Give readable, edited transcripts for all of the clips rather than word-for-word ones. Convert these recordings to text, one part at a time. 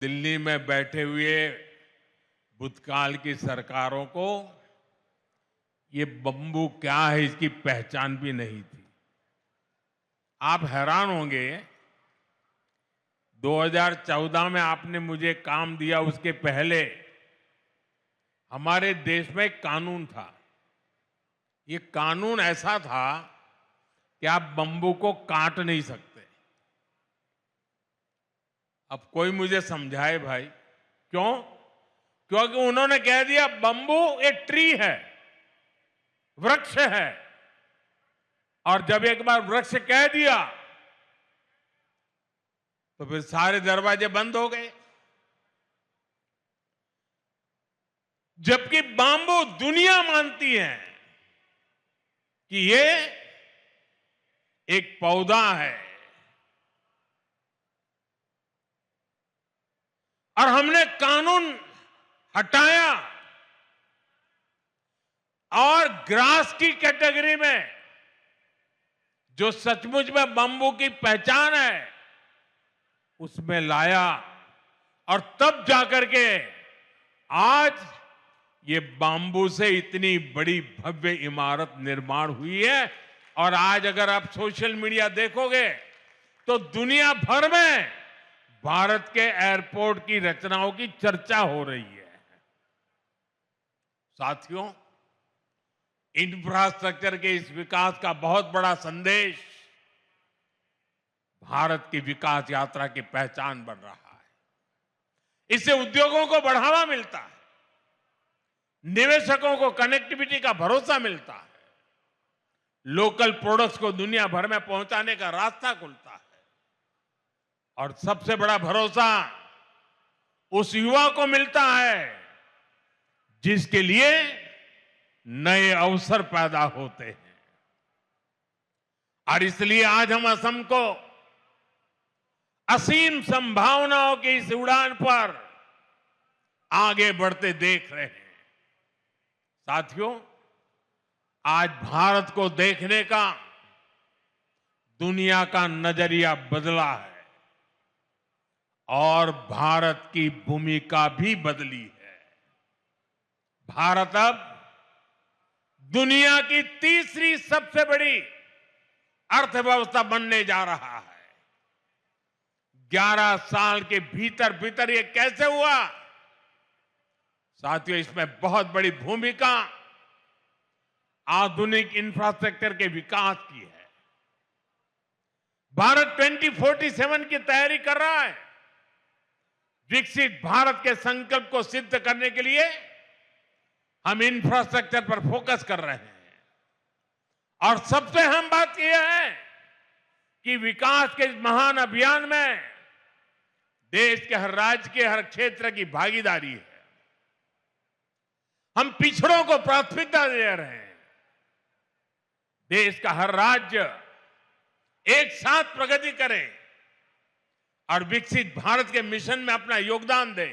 दिल्ली में बैठे हुए भूतकाल की सरकारों को ये बम्बू क्या है इसकी पहचान भी नहीं थी। आप हैरान होंगे, 2014 में आपने मुझे काम दिया, उसके पहले हमारे देश में एक कानून था। ये कानून ऐसा था कि आप बम्बू को काट नहीं सकते। अब कोई मुझे समझाए भाई, क्यों? क्योंकि उन्होंने कह दिया बम्बू एक ट्री है, वृक्ष है, और जब एक बार वृक्ष कह दिया तो फिर सारे दरवाजे बंद हो गए। जबकि बाम्बू दुनिया मानती है कि ये एक पौधा है, और हमने कानून हटाया और ग्रास की कैटेगरी में जो सचमुच में बम्बू की पहचान है उसमें लाया, और तब जाकर के आज ये बाम्बू से इतनी बड़ी भव्य इमारत निर्माण हुई है। और आज अगर आप सोशल मीडिया देखोगे तो दुनिया भर में भारत के एयरपोर्ट की रचनाओं की चर्चा हो रही है। साथियों, इंफ्रास्ट्रक्चर के इस विकास का बहुत बड़ा संदेश भारत की विकास यात्रा की पहचान बन रहा है। इससे उद्योगों को बढ़ावा मिलता है, निवेशकों को कनेक्टिविटी का भरोसा मिलता है, लोकल प्रोडक्ट्स को दुनिया भर में पहुंचाने का रास्ता खुलता है, और सबसे बड़ा भरोसा उस युवा को मिलता है जिसके लिए नए अवसर पैदा होते हैं। और इसलिए आज हम असम को असीम संभावनाओं की इस उड़ान पर आगे बढ़ते देख रहे हैं। साथियों, आज भारत को देखने का दुनिया का नजरिया बदला है और भारत की भूमिका भी बदली है। भारत अब दुनिया की तीसरी सबसे बड़ी अर्थव्यवस्था बनने जा रहा है। 11 साल के भीतर भीतर ये कैसे हुआ? साथियों, इसमें बहुत बड़ी भूमिका आधुनिक इंफ्रास्ट्रक्चर के विकास की है। भारत 2047 की तैयारी कर रहा है। विकसित भारत के संकल्प को सिद्ध करने के लिए हम इंफ्रास्ट्रक्चर पर फोकस कर रहे हैं, और सबसे अहम बात यह है कि विकास के इस महान अभियान में देश के हर राज्य के हर क्षेत्र की भागीदारी है। हम पिछड़ों को प्राथमिकता दे रहे हैं। देश का हर राज्य एक साथ प्रगति करे और विकसित भारत के मिशन में अपना योगदान दे।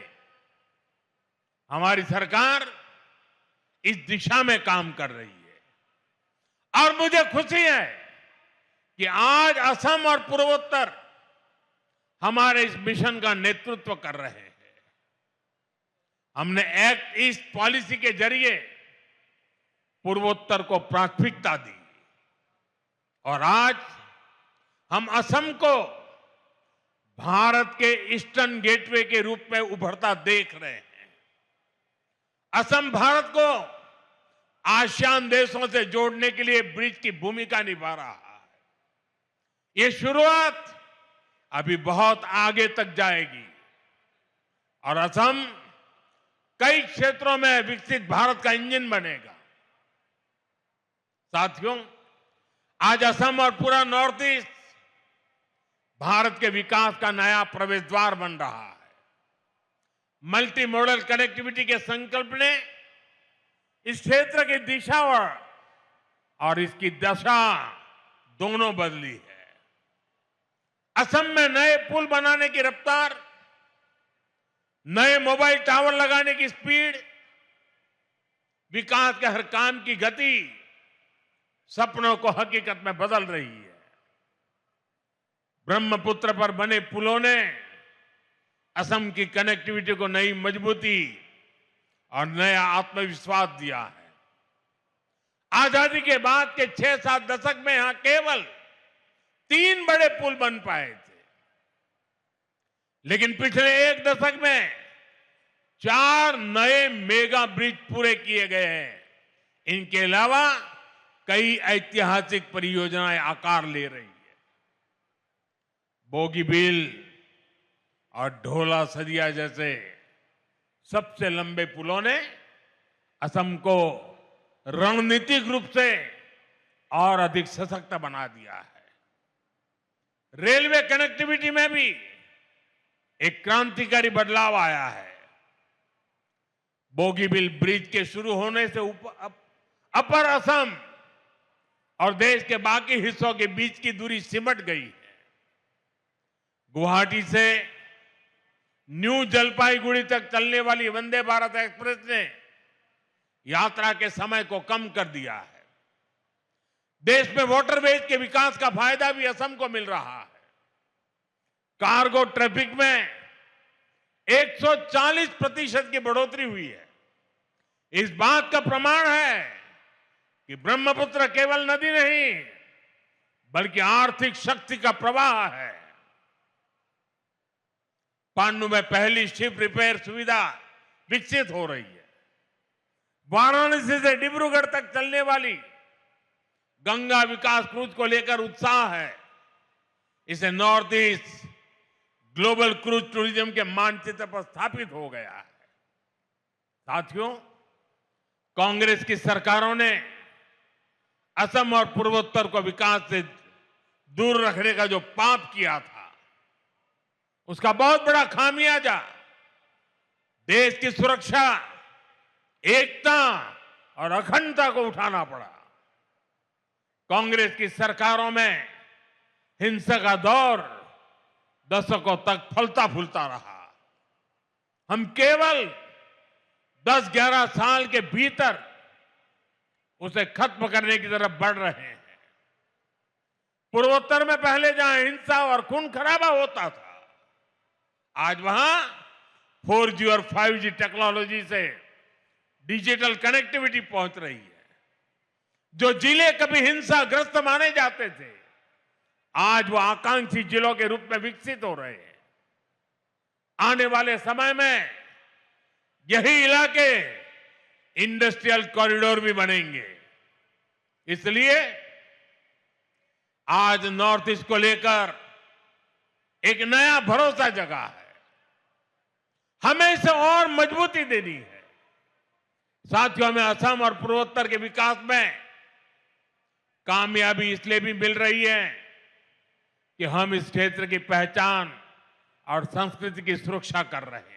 हमारी सरकार इस दिशा में काम कर रही है, और मुझे खुशी है कि आज असम और पूर्वोत्तर हमारे इस मिशन का नेतृत्व कर रहे हैं। हमने एक्ट ईस्ट पॉलिसी के जरिए पूर्वोत्तर को प्राथमिकता दी, और आज हम असम को भारत के ईस्टर्न गेटवे के रूप में उभरता देख रहे हैं। असम भारत को आसियान देशों से जोड़ने के लिए ब्रिज की भूमिका निभा रहा है। ये शुरुआत अभी बहुत आगे तक जाएगी, और असम कई क्षेत्रों में विकसित भारत का इंजन बनेगा। साथियों, आज असम और पूरा नॉर्थ ईस्ट भारत के विकास का नया प्रवेश द्वार बन रहा है। मल्टी मॉडल कनेक्टिविटी के संकल्प ने इस क्षेत्र की दिशा और इसकी दशा दोनों बदली है। असम में नए पुल बनाने की रफ्तार, नए मोबाइल टावर लगाने की स्पीड, विकास के हर काम की गति सपनों को हकीकत में बदल रही है। ब्रह्मपुत्र पर बने पुलों ने असम की कनेक्टिविटी को नई मजबूती और नया आत्मविश्वास दिया है। आजादी के बाद के 6-7 दशक में यहां केवल 3 बड़े पुल बन पाए थे, लेकिन पिछले 1 दशक में 4 नए मेगा ब्रिज पूरे किए गए हैं। इनके अलावा कई ऐतिहासिक परियोजनाएं आकार ले रही है। बोगीबील और ढोला सदिया जैसे सबसे लंबे पुलों ने असम को रणनीतिक रूप से और अधिक सशक्त बना दिया है। रेलवे कनेक्टिविटी में भी एक क्रांतिकारी बदलाव आया है। बोगीबील ब्रिज के शुरू होने से अपर असम और देश के बाकी हिस्सों के बीच की दूरी सिमट गई है। गुवाहाटी से न्यू जलपाईगुड़ी तक चलने वाली वंदे भारत एक्सप्रेस ने यात्रा के समय को कम कर दिया है। देश में वाटरवेज के विकास का फायदा भी असम को मिल रहा है। कार्गो ट्रैफिक में 140% की बढ़ोतरी हुई है। इस बात का प्रमाण है कि ब्रह्मपुत्र केवल नदी नहीं, बल्कि आर्थिक शक्ति का प्रवाह है। पांडु में पहली शिप रिपेयर सुविधा विकसित हो रही है। वाराणसी से डिब्रूगढ़ तक चलने वाली गंगा विकास क्रूज को लेकर उत्साह है। इसे north east global cruise tourism के मानचित्र पर स्थापित हो गया है। साथियों, कांग्रेस की सरकारों ने असम और पूर्वोत्तर को विकास से दूर रखने का जो पाप किया था, उसका बहुत बड़ा खामियाजा देश की सुरक्षा, एकता और अखंडता को उठाना पड़ा। कांग्रेस की सरकारों में हिंसा का दौर दशकों तक फलता फूलता रहा। हम केवल 10-11 साल के भीतर उसे खत्म करने की तरफ बढ़ रहे हैं। पूर्वोत्तर में पहले जहां हिंसा और खून खराबा होता था, आज वहां 4G और 5G टेक्नोलॉजी से डिजिटल कनेक्टिविटी पहुंच रही है। जो जिले कभी हिंसाग्रस्त माने जाते थे, आज वो आकांक्षी जिलों के रूप में विकसित हो रहे हैं। आने वाले समय में यही इलाके इंडस्ट्रियल कॉरिडोर भी बनेंगे। इसलिए आज नॉर्थ ईस्ट को लेकर एक नया भरोसा जगा है। हमें इसे और मजबूती देनी है। साथियों, हमें असम और पूर्वोत्तर के विकास में कामयाबी इसलिए भी मिल रही है कि हम इस क्षेत्र की पहचान और संस्कृति की सुरक्षा कर रहे हैं।